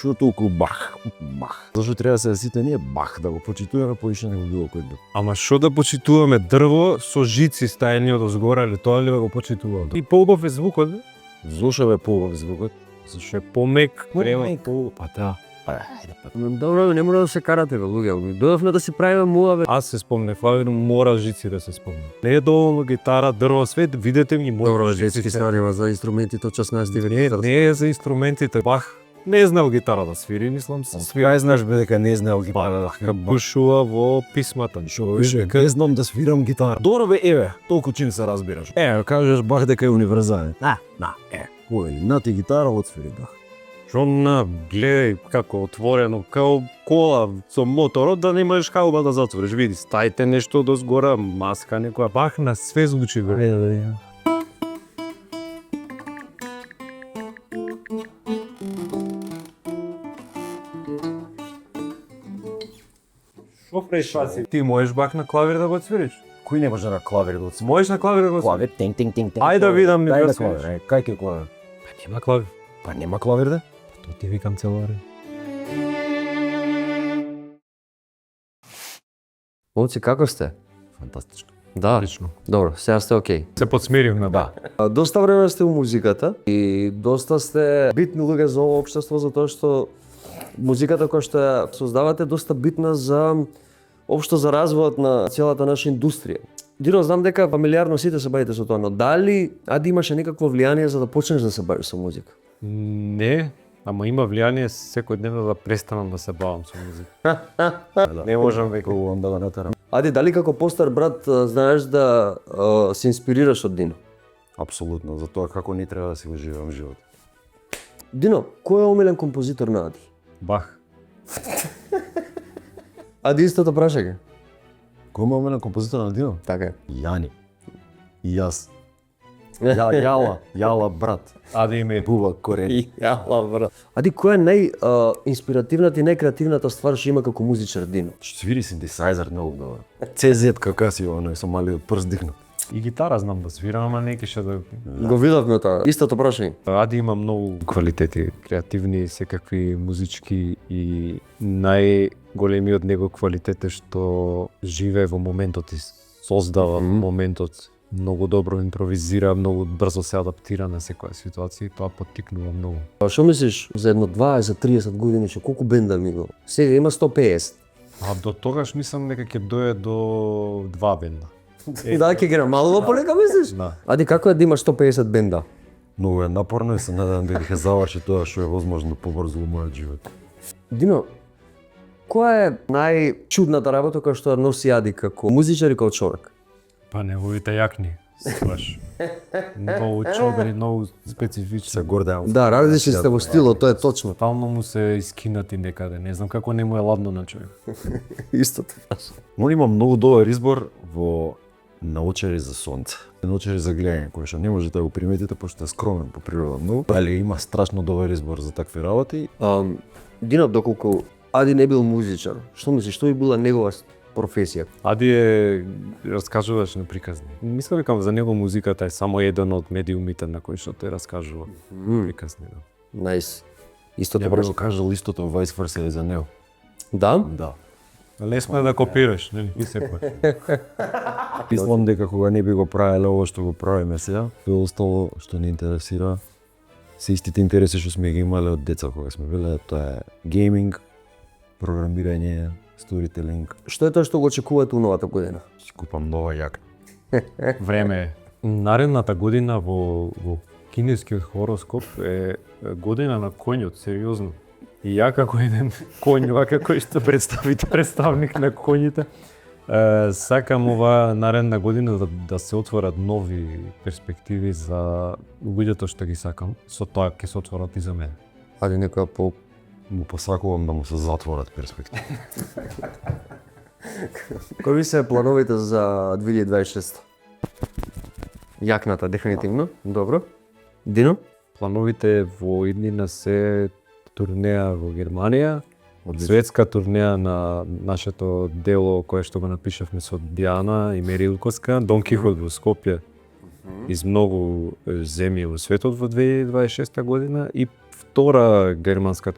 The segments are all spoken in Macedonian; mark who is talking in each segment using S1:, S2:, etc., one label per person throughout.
S1: Што толку бах? Зашто треба да се сите ние бах да го почитуваме поише него било кој друг.
S2: Ама што да почитуваме дрво со жици стаени од озгора, или тоа ли да го почитуваме? И поубав е звукот, бе?
S1: Зошто бе поубав звукот?
S2: Зашто е помек, према.
S1: Па да. Ајде па.
S3: Добро, не мора да се карате, бе, луѓе. Дојавме да си правиме муа, бе.
S2: Аз се спомнев, мора жици да се спомне. Не е доволно гитара, дрво, свет, видете ми мора
S3: Добро,
S2: жици.
S3: детски станува за инструментите од 16
S2: Не, не е за инструментите. Бах не знал гитара да свири, мислам се.
S1: Свирај знаеш бе дека не знаел гитара.
S2: Пушува во писмата.
S1: Што беше? Не знам да свирам гитара. Добро бе, еве, толку чин се разбираш. Кажеш бах дека е универзален. Кој на ти гитара отсвири бах.
S2: Што на, гледај како отворено, као кола со моторот, да немаш хауба да затвориш. Види, стајте нешто до згора, маска некоја. Бах на све звучи, бе. Што прешаси? Ти можеш бах на клавир да го отсвириш?
S1: Кој не може на клавир да отсвири?
S2: Можеш на клавир да го отсвириш?
S1: Клавир, тинг.
S2: Ајде да видам ми
S1: Дај
S2: да
S1: на
S2: свириш.
S1: клавир. Кај ќе клавир?
S2: Па нема клавир.
S1: Па нема клавир да?
S2: Тоа ти викам цело време.
S3: Моци, како сте?
S1: Фантастично.
S3: Да,
S2: Лично.
S3: добро, сега сте окей.
S2: Се подсмирив на
S1: Да.
S3: Доста време сте у музиката и доста сте битни луѓе за ова општество, затоа што музиката која што ја создавате е доста битна за општо за развојот на целата наша индустрија. Дино, знам дека фамилиарно сите се бавите со тоа, но дали Ади имаше некакво влијание за да почнеш да се бавиш со музика?
S2: Не, ама има влијание секој ден да престанам да се бавам со музика. Не можам веќе.
S1: Пробувам да го натерам.
S3: Ади, дали како постар брат знаеш да се инспирираш од Дино?
S1: Апсолутно, за тоа како не треба да си го живеам живот.
S3: Дино, кој е омилен композитор на Ади?
S2: Бах.
S3: Ади истото прашање.
S1: Кој ме омилен композитор на Дино?
S3: Така е.
S1: Јани. И јас. Јала брат.
S2: Аде име.
S1: Бува корени.
S3: Јала брат. Ади, која е најинспиративната и најкреативната ствар што има како музичар Дино?
S1: Свири синтесајзер многу добар. CZ како си оној со малиот прст дигнат.
S2: И гитара знам да свирам, ама не кеше да...
S3: Го видовме тоа. Истото прашање.
S2: Ади има многу квалитети, креативни, секакви музички и најголемиот него квалитет е што живее во моментот и создава моментот. Многу добро импровизира, многу брзо се адаптира на секоја ситуација и тоа поттикнува многу.
S3: Што мислиш за едно 20, за 30 години што колку бенда ми го? Сега има 150.
S2: А до тогаш мислам дека ќе дое до 2 бенда.
S3: Да, ќе ги намалува полека мислиш?
S2: Да.
S3: Ади, како е да имаш 150 бенда?
S1: Многу е напорно и се надевам дека ќе заврши тоа што е возможно побрзо во мојот живот.
S3: Дино, која е најчудната работа која што носи Ади како музичар и како човек?
S2: Па неговите јакни, сваш. Многу чобери, многу специфични.
S1: Се гордеам.
S3: Да, различни сте во стилот, тоа е точно.
S2: Тотално му се искинати некаде, не знам како не му е ладно на човек.
S3: Истото.
S1: Но има многу добар избор во Научари за сонце. Научари за гледање, кој што не можете да го приметите пошто е скромен по природа многу, али има страшно добар избор за такви работи.
S3: Дино, доколку Ади не бил музичар, што мислиш, што би била негова професија?
S2: Ади е раскажуваш на приказни. Мислам викам за него музиката е само еден од медиумите на кој што тој раскажува приказни. Да.
S3: Најс. Истото
S1: Ја би го
S3: прашање.
S1: кажал истото vice versa и за него.
S3: Да?
S1: Да.
S2: Не сме да копираш, нели? И секој.
S1: Мислам дека кога не би го правеле ова што го правиме сега, тоа остало што не интересира. Се истите интереси што сме ги имале од деца кога сме биле, тоа е гейминг, програмирање, сторителинг.
S3: Што е тоа што го очекувате у новата година?
S1: Си купам нова јакна.
S2: Време е. Наредната година во кинескиот хороскоп е година на коњот, сериозно. И ја како еден коњ, вака кој што представник на коњите, сакам ова наредна година да се отворат нови перспективи за луѓето што ги сакам. Со тоа ќе се отворат и за мене.
S3: Ади, некоја по...
S1: Му посакувам да му се затворат перспективи.
S3: Кои ви се плановите за 2026? Јакната, дефинитивно. Добро. Дино?
S2: Плановите во иднина се турнеја во Германија, светска турнеја на нашето дело кое што го напишавме со Диана и Мери Илковска, Дон Кихот во Скопје из многу земји во светот во 2026 година и втора германска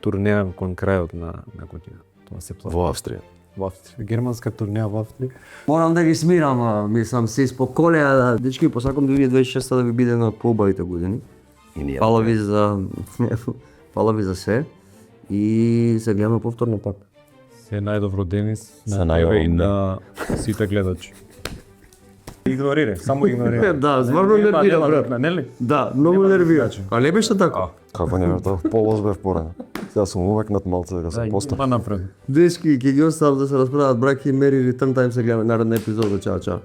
S2: турнеја кон крајот на година. Тоа се плаша.
S1: Во Австрија.
S2: Во Австрија. Германска турнеја во Австрија.
S3: Морам да ги смирам, мислам се испоколеа да дечки посакам 2026 да ви биде на поубавите години.
S1: И ние.
S3: Фала ви за фала ви за се и се гледаме повторно пак.
S2: Се најдобро, Денис,
S1: Се
S2: на тебе и
S1: најобилно.
S2: на сите гледачи. Игнорире, само игнорире.
S3: Да, стварно нервира, брат.
S2: Нели?
S3: Да, многу нервира. А не беше така.
S1: Како не вертав, полос бев порано. Сега сум увекнат малце да се постав.
S2: Па напред.
S3: Дечки, ќе ги оставам да се расправат браки и мери return time се гледаме наредна епизода. Чао, чао.